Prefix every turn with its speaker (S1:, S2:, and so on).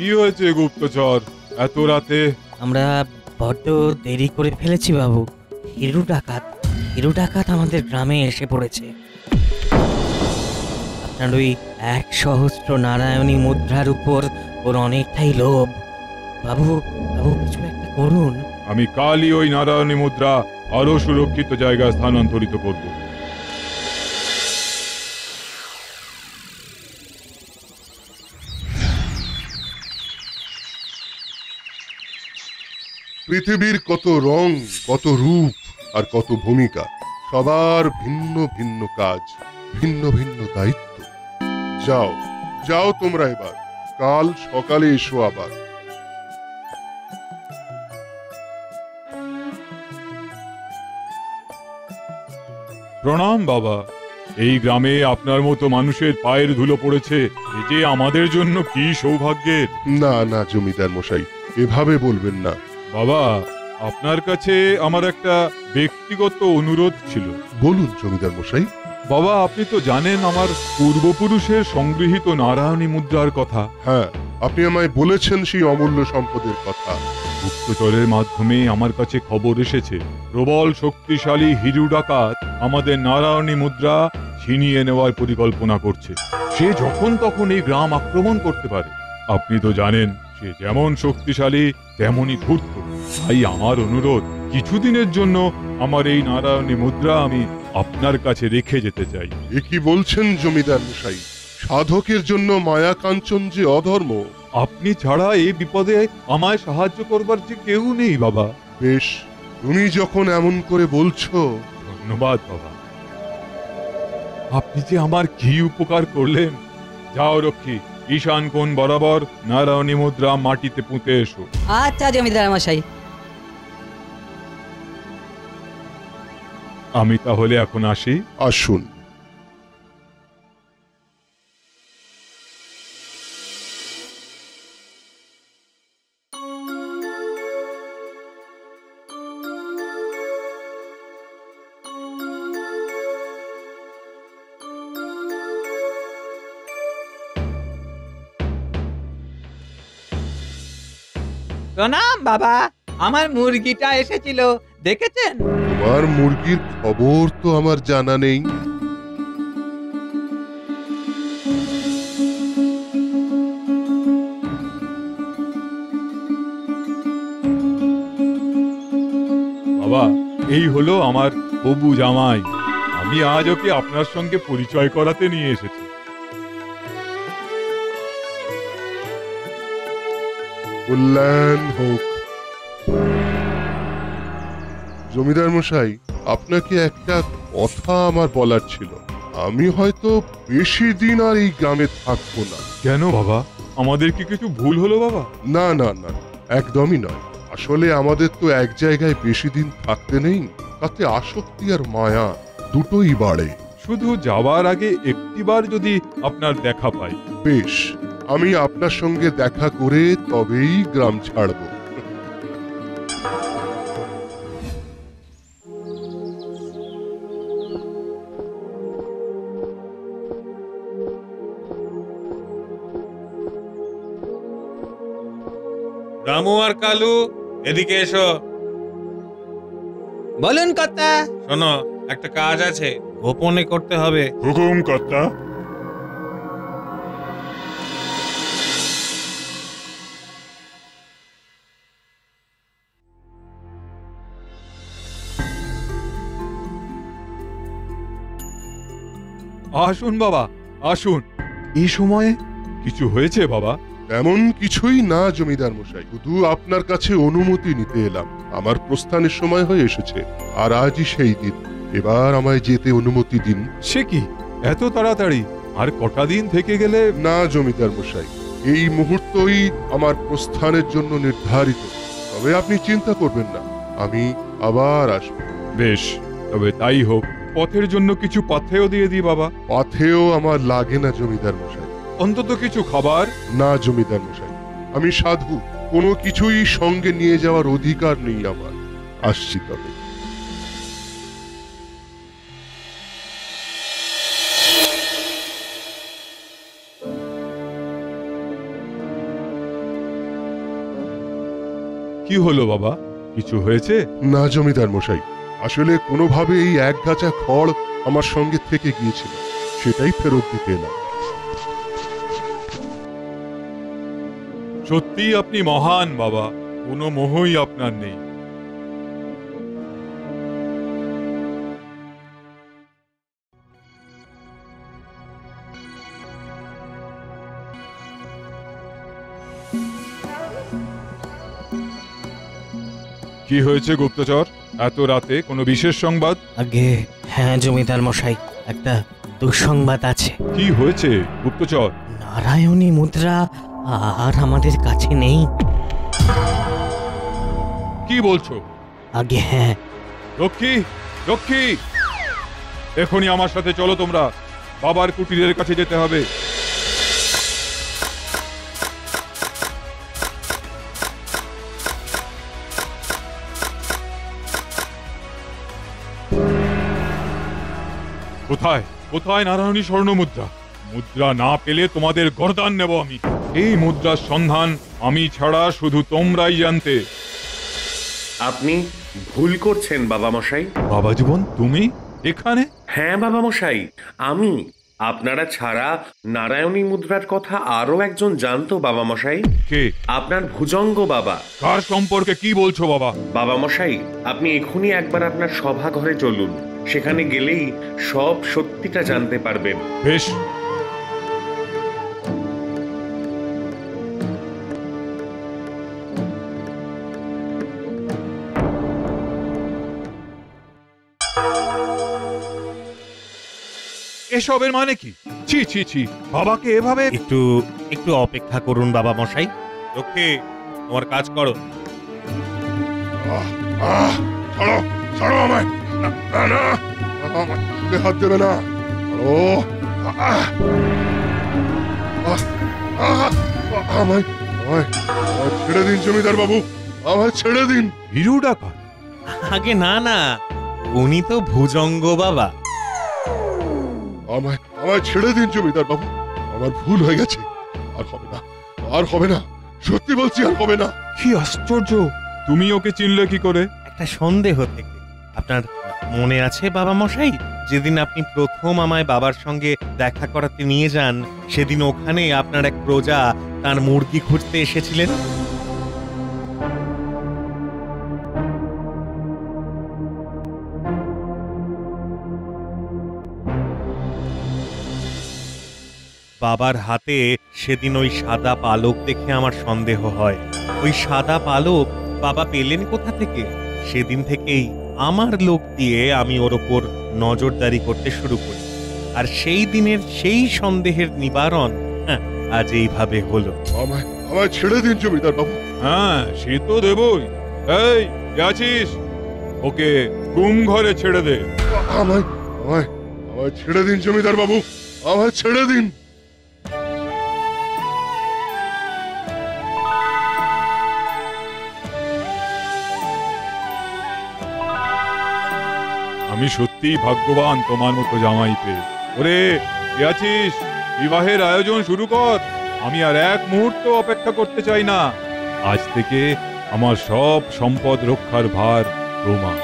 S1: কি হয়েছে গুপ্তচর এত রাতে?
S2: আমরা বড্ড দেরি করে ফেলেছি বাবু। হিরু ডাকাত আমাদের গ্রামে এসে পড়েছে। আপনার ওই 1,000 নারায়ণী মুদ্রার উপর ওর অনেকটাই লোভ। বাবু বাবু কিছু একটা করুন।
S1: আমি কালই ওই নারায়ণী মুদ্রা আরো সুরক্ষিত জায়গায় স্থানান্তরিত করব।
S3: পৃথিবীর কত রং, কত রূপ আর কত ভূমিকা, সবার ভিন্ন ভিন্ন কাজ, ভিন্ন ভিন্ন দায়িত্ব। যাও যাও তোমরা এবার, কাল সকালে এসো আবার।
S1: প্রণাম বাবা। এই গ্রামে আপনার মতো মানুষের পায়ের ধুলো পড়েছে, এ যে আমাদের জন্য কি সৌভাগ্যের।
S3: না না জমিদার মশাই, এভাবে বলবেন না।
S1: বাবা, আপনার কাছে আমার একটা ব্যক্তিগত অনুরোধ ছিল।
S3: বলুন জমিদার মশাই।
S1: বাবা, আপনি তো জানেন আমার পূর্বপুরুষের সংগৃহীত নারায়ণী মুদ্রার কথা।
S3: হ্যাঁ, আপনি আমায় বলেছেন সেই অমূল্য সম্পদের কথা।
S1: গুপ্তচরের মাধ্যমে আমার কাছে খবর এসেছে প্রবল শক্তিশালী হিরু ডাকাত আমাদের নারায়ণী মুদ্রা ছিনিয়ে নেওয়ার পরিকল্পনা করছে। সে যখন তখন এই গ্রাম আক্রমণ করতে পারে। আপনি তো জানেন সে যেমন শক্তিশালী তেমনই ধূর্ত। তাই আমার অনুরোধ, কিছুদিনের জন্য আমার এই নারায়ণী মুদ্রা আমি আপনার কাছে রেখে যেতে চাই।
S3: এ কি বলছেন জমিদার মশাই? সাধকের জন্য মায়া কাঞ্চন যে অধর্ম।
S1: আপনি ছাড়া এই বিপদে আমায় সাহায্য করবার যে কেউ নেই বাবা।
S3: বেশ, তুমি যখন এমন করে বলছো।
S1: ধন্যবাদ বাবা, আপনি যে আমার কি উপকার করলেন। যাও রক্ষী, ঈশান কোণ বরাবর নারায়ণী মুদ্রা মাটিতে পুঁতে এসো।
S4: আচ্ছা জমিদার মশাই।
S1: আমি তাহলে এখন আসি।
S3: আসুন।
S5: প্রণাম বাবা, আমার মুরগিটা এসেছিল, দেখেছেন?
S3: তোমার মুরগির খবর তো আমার জানা নেই।
S1: বাবা, এই হলো আমার হবু জামাই। আমি আজ ওকে আপনার সঙ্গে পরিচয় করাতে নিয়ে এসেছি।
S3: কল্যাণ হোক। জমিদার মশাই, আপনাকে একটা কথা আমার বলার ছিল। আমি হয়তো বেশি দিন আর এই গ্রামে থাকবো না।
S1: কেন বাবা, আমাদের কি কিছু ভুল হলো বাবা?
S3: না না না, একদমই নয়। আসলে আমাদের তো এক জায়গায় বেশি দিন থাকতে নেই, তাতে আসক্তি আর মায়া দুটোই বাড়ে।
S1: শুধু যাওয়ার আগে একটিবার যদি আপনার দেখা পাই।
S3: বেশ, আমি আপনার সঙ্গে দেখা করে তবেই গ্রাম ছাড়ব।
S6: রামু আর কালু, এদিকে এসো।
S5: বলুন কর্তা।
S6: শোনো, একটা কাজ আছে, গোপনে করতে হবে।
S1: হুকুম কর্তা। আসুন বাবা, আসুন। এই সময়ে কিছু হয়েছে বাবা?
S3: এমন কিছুই না জমিদার মশাই, শুধু আপনার কাছে অনুমতি নিতে এলাম। আমার প্রস্থানের সময় হয়ে এসেছে, আর আজই সেই দিন। এবার আমায় যেতে অনুমতি দিন।
S1: সে কি, এত তাড়াতাড়ি? আর কটা দিন থেকে গেলে?
S3: না জমিদার মশাই, এই মুহূর্তই আমার প্রস্থানের জন্য নির্ধারিত। তবে আপনি চিন্তা করবেন না, আমি আবার আসব।
S1: বেশ, তবে তাই হোক। পথের জন্য কিছু পাথেয় দিয়ে দিই বাবা।
S3: পাথেও আমার লাগে না জমিদার মশাই।
S1: অন্তত কিছু খাবার।
S3: না জমিদার মশাই, আমি সাধু, কোনো কিছুই সঙ্গে নিয়ে যাওয়ার অধিকার নেই আমার। আসছি তবে।
S1: কি হলো বাবা, কিছু হয়েছে?
S3: না জমিদার মশাই, আসলে কোনোভাবে এই এক গাছা খড় আমার সঙ্গে থেকে গিয়েছিল, সেটাই ফেরত দিতে এলাম।
S1: সত্যি আপনি মহান বাবা, কোনো মোহই আপনার নেই। কি হয়েছে গুপ্তচর, এত রাতে কোনো বিশেষ সংবাদ?
S2: আগে হ্যাঁ জমিদার মশাই, একটা দুঃসংবাদ আছে।
S1: কি হয়েছে গুপ্তচর?
S2: নারায়ণী মুদ্রা আর আমাদের কাছে নেই।
S1: কি বলছো?
S2: আগে হ্যাঁ।
S1: লক্ষ্মী, লক্ষ্মী, এখনই আমার সাথে চলো তোমরা, বাবার কুটিরের কাছে যেতে হবে। কোথায় কোথায় নারায়ণী স্বর্ণ মুদ্রা? মুদ্রা না পেলে তোমাদের গর্দান নেব আমি। এই মুদ্রার সন্ধান আমি ছাড়া শুধু তোমরাই জানতে।
S4: আপনি ভুল করছেন বাবা মশাই।
S1: বাবা জীবন, তুমি এখানে?
S4: হ্যাঁ বাবা মশাই, আমি। আপনারা ছাড়া নারায়ণী মুদ্রার কথা আরো একজন জানতো বাবা মশাই।
S1: কে?
S4: আপনার ভুজঙ্গ বাবা।
S1: কার সম্পর্কে কি বলছো বাবা?
S4: বাবা মশাই, আপনি এখনই একবার আপনার সভা ঘরে চলুন, সেখানে গেলেই সব সত্যিটা জানতে পারবেন।
S1: বেশ। এসবের মানে কি? ছি ছি ছি, বাবাকে এভাবে।
S6: একটু একটু অপেক্ষা করুন বাবা মশাই। লক্ষ্মী, তোমার কাজ করো।
S3: ছাড়ো, ছাড়ো আমায়, না না না, আমার গায়ে হাত দেবে না। ও আমায় আমায় আমায় ছেড়ে দিন জমিদার বাবু, আমায় ছেড়ে দিন।
S1: হিরু ডাকাত?
S6: আগে না না, উনি তো ভুজঙ্গ বাবা।
S3: আমায় আমায় ছেড়ে দিন জমিদার বাবু, আমার ভুল হয়ে গেছে, আর হবে না, আর হবে না, সত্যি বলছি আর হবে না।
S1: কি আশ্চর্য, তুমি ওকে চিনলে কি করে?
S6: একটা সন্দেহ থেকে। আপনার মনে আছে বাবা মশাই, যেদিন আপনি প্রথম আমায় বাবার সঙ্গে দেখা করাতে নিয়ে যান, সেদিন ওখানে আপনার এক প্রজা তার মুরগি খুঁজতে এসেছিলেন? বাবার হাতে সেদিন ওই সাদা পালক দেখে আমার সন্দেহ হয়। ওই সাদা পালক বাবা পেলেন কোথা থেকে? সেদিন থেকেই আমার লোক দিয়ে আমি ওর ওপর নজরদারি করতে শুরু করি, আর সেই দিনের সেই সন্দেহের নিবারণ আজ এইভাবে হলো।
S3: আমায় আমায় ছেড়ে দিন জমিদার বাবু।
S1: হ্যাঁ, সে তো দেবই। এই, কে আছিস? ওকে গুম ঘরে ছেড়ে দে।
S3: আমায় আমায় আমায় ছেড়ে দিন জমিদার বাবু, আমায় ছেড়ে দিন।
S1: আমি সত্যিই ভাগ্যবান তোমার মতো জামাই পেয়ে। ওরে, কে আছিস? বিবাহের আয়োজন শুরু কর, আমি আর এক মুহূর্ত অপেক্ষা করতে চাই না। আজ থেকে আমার সব সম্পদ রক্ষার ভার তোমার।